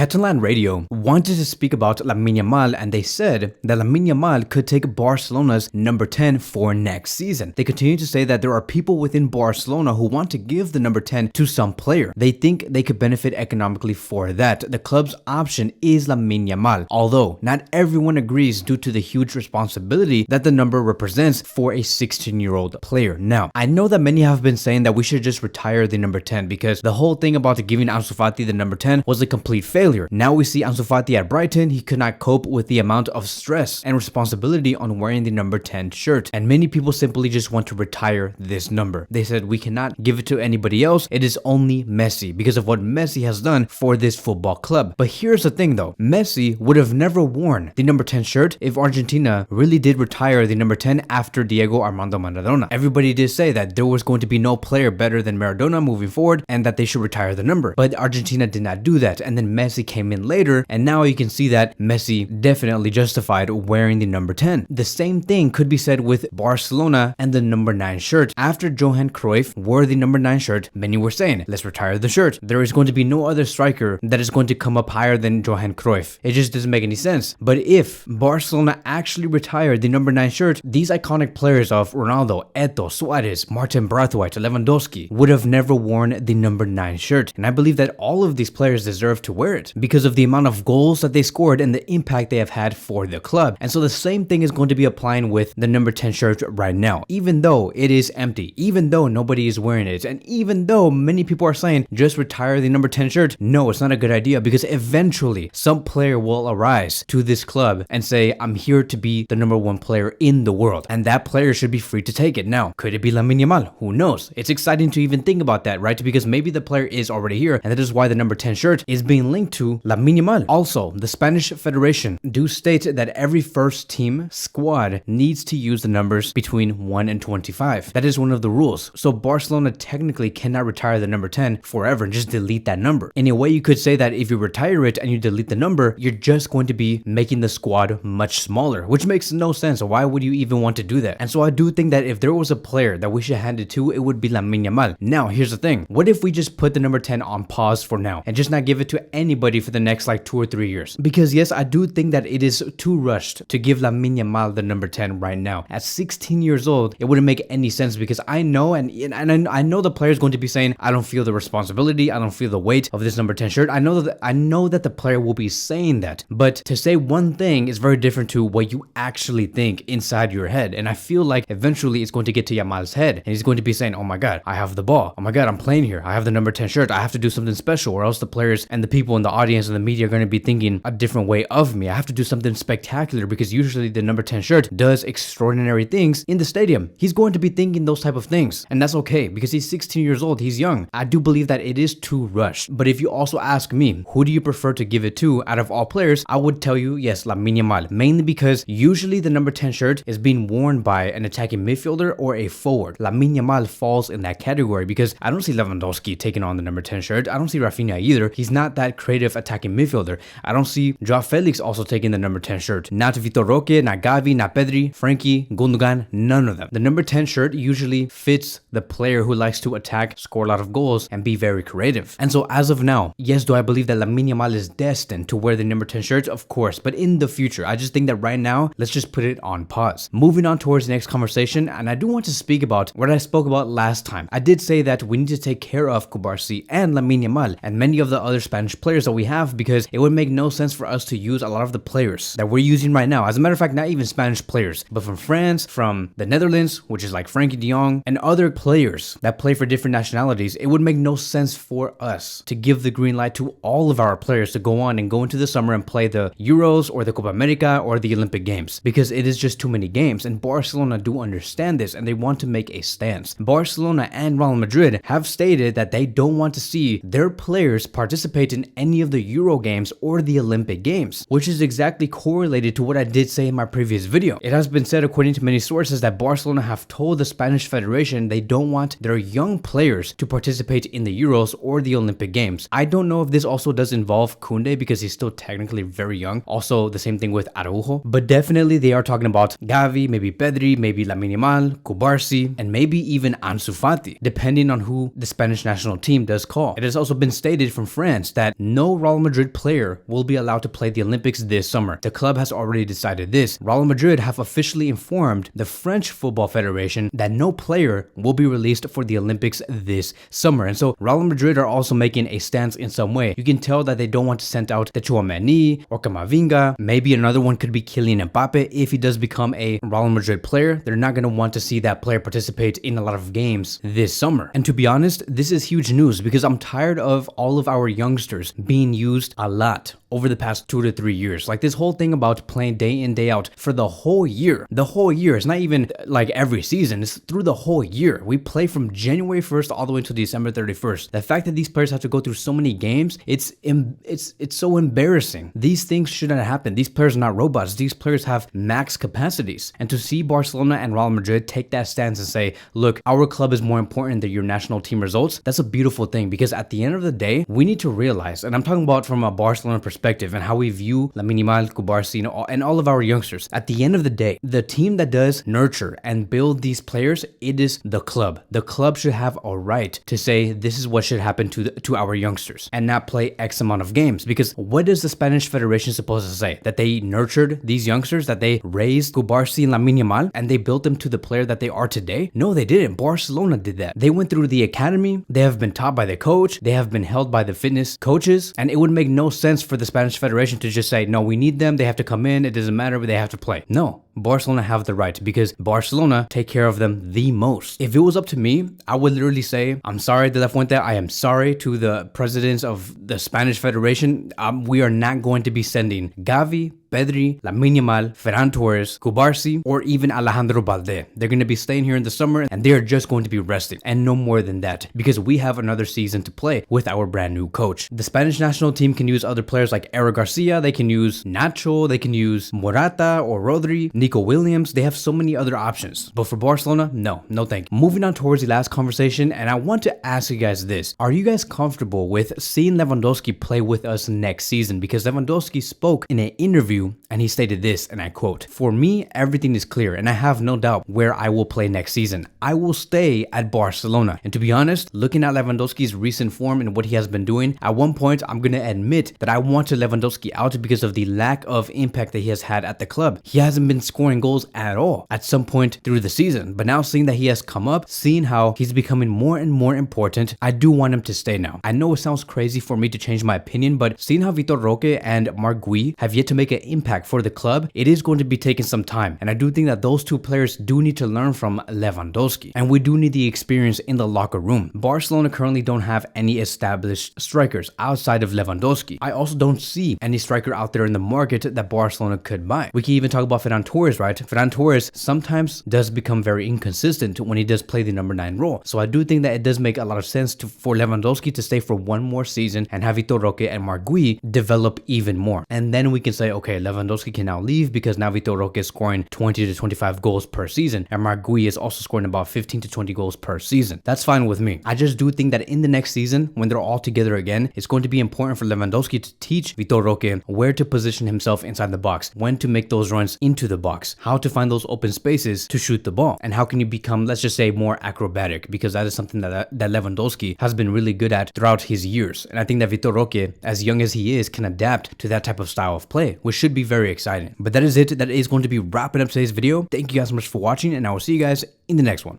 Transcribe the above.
Catalan Radio wanted to speak about Lamine Yamal, and they said that Lamine Yamal could take Barcelona's number 10 for next season. They continue to say that there are people within Barcelona who want to give the number 10 to some player. They think they could benefit economically for that. The club's option is Lamine Yamal, although not everyone agrees due to the huge responsibility that the number represents for a 16-year-old player. Now, I know that many have been saying that we should just retire the number 10 because the whole thing about giving Ansu Fati the number 10 was a complete failure. Now we see Ansu Fati at Brighton. He could not cope with the amount of stress and responsibility on wearing the number 10 shirt, and many people simply just want to retire this number. They said we cannot give it to anybody else. It is only Messi because of what Messi has done for this football club. But here's the thing though, Messi would have never worn the number 10 shirt if Argentina really did retire the number 10 after Diego Armando Maradona. Everybody did say that there was going to be no player better than Maradona moving forward and that they should retire the number. But Argentina did not do that, and then Messi came in later, and now you can see that Messi definitely justified wearing the number 10. The same thing could be said with Barcelona and the number 9 shirt. After Johan Cruyff wore the number 9 shirt, many were saying, let's retire the shirt. There is going to be no other striker that is going to come up higher than Johan Cruyff. It just doesn't make any sense. But if Barcelona actually retired the number 9 shirt, these iconic players of Ronaldo, Eto'o, Suarez, Martin Braithwaite, Lewandowski would have never worn the number 9 shirt. And I believe that all of these players deserve to wear it because of the amount of goals that they scored and the impact they have had for the club. And so the same thing is going to be applying with the number 10 shirt right now. Even though it is empty, even though nobody is wearing it, and even though many people are saying just retire the number 10 shirt, no, it's not a good idea because eventually some player will arise to this club and say, I'm here to be the number 1 player in the world, and that player should be free to take it. Now, could it be Lamine Yamal? Who knows? It's exciting to even think about that, right? Because maybe the player is already here, and that is why the number 10 shirt is being linked to Lamine Yamal. Also, the Spanish Federation do state that every first team squad needs to use the numbers between 1 and 25. That is one of the rules. So Barcelona technically cannot retire the number 10 forever and just delete that number. In a way, you could say that if you retire it and you delete the number, you're just going to be making the squad much smaller, which makes no sense. Why would you even want to do that? And so I do think that if there was a player that we should hand it to, it would be Lamine Yamal. Now, here's the thing. What if we just put the number 10 on pause for now and just not give it to anybody for the next like 2 or 3 years? Because yes, I do think that it is too rushed to give Lamine Yamal the number 10 right now. At 16 years old, it wouldn't make any sense because I know and I know the player is going to be saying, I don't feel the responsibility, I don't feel the weight of this number 10 shirt. I know that the player will be saying that, but to say one thing is very different to what you actually think inside your head. And I feel like eventually it's going to get to Yamal's head and he's going to be saying, oh my God, I have the ball. Oh my God, I'm playing here. I have the number 10 shirt. I have to do something special, or else the players and the people in the audience and the media are going to be thinking a different way of me. I have to do something spectacular because usually the number 10 shirt does extraordinary things in the stadium. He's going to be thinking those type of things, and that's okay because he's 16 years old. He's young. I do believe that it is too rushed. But if you also ask me, who do you prefer to give it to out of all players, I would tell you, yes, Lamine Yamal, mainly because usually the number 10 shirt is being worn by an attacking midfielder or a forward. Lamine Yamal falls in that category because I don't see Lewandowski taking on the number 10 shirt. I don't see Rafinha either. He's not that creative attacking midfielder. I don't see Joao Felix also taking the number 10 shirt. Not Vitor Roque, not Gavi, not Pedri, Frankie, Gundogan, none of them. The number 10 shirt usually fits the player who likes to attack, score a lot of goals, and be very creative. And so as of now, yes, do I believe that Lamine Yamal is destined to wear the number 10 shirt? Of course, but in the future, I just think that right now, let's just put it on pause. Moving on towards the next conversation, and I do want to speak about what I spoke about last time. I did say that we need to take care of Cubarsí and Lamine Yamal and many of the other Spanish players that we have because it would make no sense for us to use a lot of the players that we're using right now. As a matter of fact, not even Spanish players, but from France, from the Netherlands, which is like Frankie de Jong, and other players that play for different nationalities. It would make no sense for us to give the green light to all of our players to go on and go into the summer and play the Euros or the Copa America or the Olympic Games because it is just too many games, and Barcelona do understand this and they want to make a stance. Barcelona and Real Madrid have stated that they don't want to see their players participate in any of the Euro games or the Olympic Games, which is exactly correlated to what I did say in my previous video. It has been said according to many sources that Barcelona have told the Spanish Federation they don't want their young players to participate in the Euros or the Olympic Games. I don't know if this also does involve Koundé because he's still technically very young. Also, the same thing with Araujo. But definitely they are talking about Gavi, maybe Pedri, maybe Lamine Yamal, Cubarsí, and maybe even Ansu Fati, depending on who the Spanish national team does call. It has also been stated from France that no no Real Madrid player will be allowed to play the Olympics this summer. The club has already decided this. Real Madrid have officially informed the French Football Federation that no player will be released for the Olympics this summer. And so Real Madrid are also making a stance in some way. You can tell that they don't want to send out the Tchouaméni or Camavinga. Maybe another one could be Kylian Mbappe if he does become a Real Madrid player. They're not going to want to see that player participate in a lot of games this summer. And to be honest, this is huge news because I'm tired of all of our youngsters being used a lot over the past 2 to 3 years. Like this whole thing about playing day in, day out for the whole year. The whole year. It's not even like every season. It's through the whole year. We play from January 1st all the way to December 31st. The fact that these players have to go through so many games, it's so embarrassing. These things shouldn't happen. These players are not robots. These players have max capacities. And to see Barcelona and Real Madrid take that stance and say, look, our club is more important than your national team results, that's a beautiful thing because at the end of the day, we need to realize, and I'm talking about from a Barcelona perspective, and how we view Lamine Yamal, Kubarsi, and all of our youngsters. At the end of the day, the team that does nurture and build these players, it is the club. The club should have a right to say this is what should happen to our youngsters and not play X amount of games. Because what is the Spanish Federation supposed to say? That they nurtured these youngsters, that they raised Kubarsi and Lamine Yamal, and they built them to the player that they are today? No, they didn't. Barcelona did that. They went through the academy. They have been taught by the coach. They have been held by the fitness coaches, and it would make no sense for the Spanish Federation to just say, no, we need them, they have to come in, it doesn't matter, but they have to play. No, Barcelona have the right because Barcelona take care of them the most. If it was up to me, I would literally say, I'm sorry, De La Fuente, I am sorry to the presidents of the Spanish Federation. We are not going to be sending Gavi, Pedri, Lamine Yamal, Ferran Torres, Kubarsi, or even Alejandro Balde. They're going to be staying here in the summer and they are just going to be resting and no more than that because we have another season to play with our brand new coach. The Spanish national team can use other players like Eric Garcia, they can use Nacho, they can use Morata or Rodri, Nico Williams. They have so many other options. But for Barcelona, no thank you. Moving on towards the last conversation, and I want to ask you guys this. Are you guys comfortable with seeing Lewandowski play with us next season? Because Lewandowski spoke in an interview and he stated this, and I quote, "For me, everything is clear and I have no doubt where I will play next season. I will stay at Barcelona." And to be honest, looking at Lewandowski's recent form and what he has been doing, at one point, I'm going to admit that I wanted Lewandowski out because of the lack of impact that he has had at the club. He hasn't been scoring goals at all at some point through the season. But now seeing that he has come up, seeing how he's becoming more and more important, I do want him to stay now. I know it sounds crazy for me to change my opinion, but seeing how Vitor Roque and Marc Gui have yet to make an impact for the club, it is going to be taking some time. And I do think that those two players do need to learn from Lewandowski. And we do need the experience in the locker room. Barcelona currently don't have any established strikers outside of Lewandowski. I also don't see any striker out there in the market that Barcelona could buy. We can even talk about Ferran Torres, right? Ferran Torres sometimes does become very inconsistent when he does play the number 9 role. So I do think that it does make a lot of sense for Lewandowski to stay for one more season and have Vitor Roque and Marc Gui develop even more. And then we can say, okay, Lewandowski can now leave because now Vitor Roque is scoring 20 to 25 goals per season and Marc Gui is also scoring about 15 to 20 goals per season. That's fine with me. I just do think that in the next season, when they're all together again, it's going to be important for Lewandowski to teach Vitor Roque where to position himself inside the box, when to make those runs into the box, how to find those open spaces to shoot the ball, and how can you become, let's just say, more acrobatic, because that is something that Lewandowski has been really good at throughout his years. And I think that Vitor Roque, as young as he is, can adapt to that type of style of play, which should be very exciting. But that is it. That is going to be wrapping up today's video. Thank you guys so much for watching, and I will see you guys in the next one.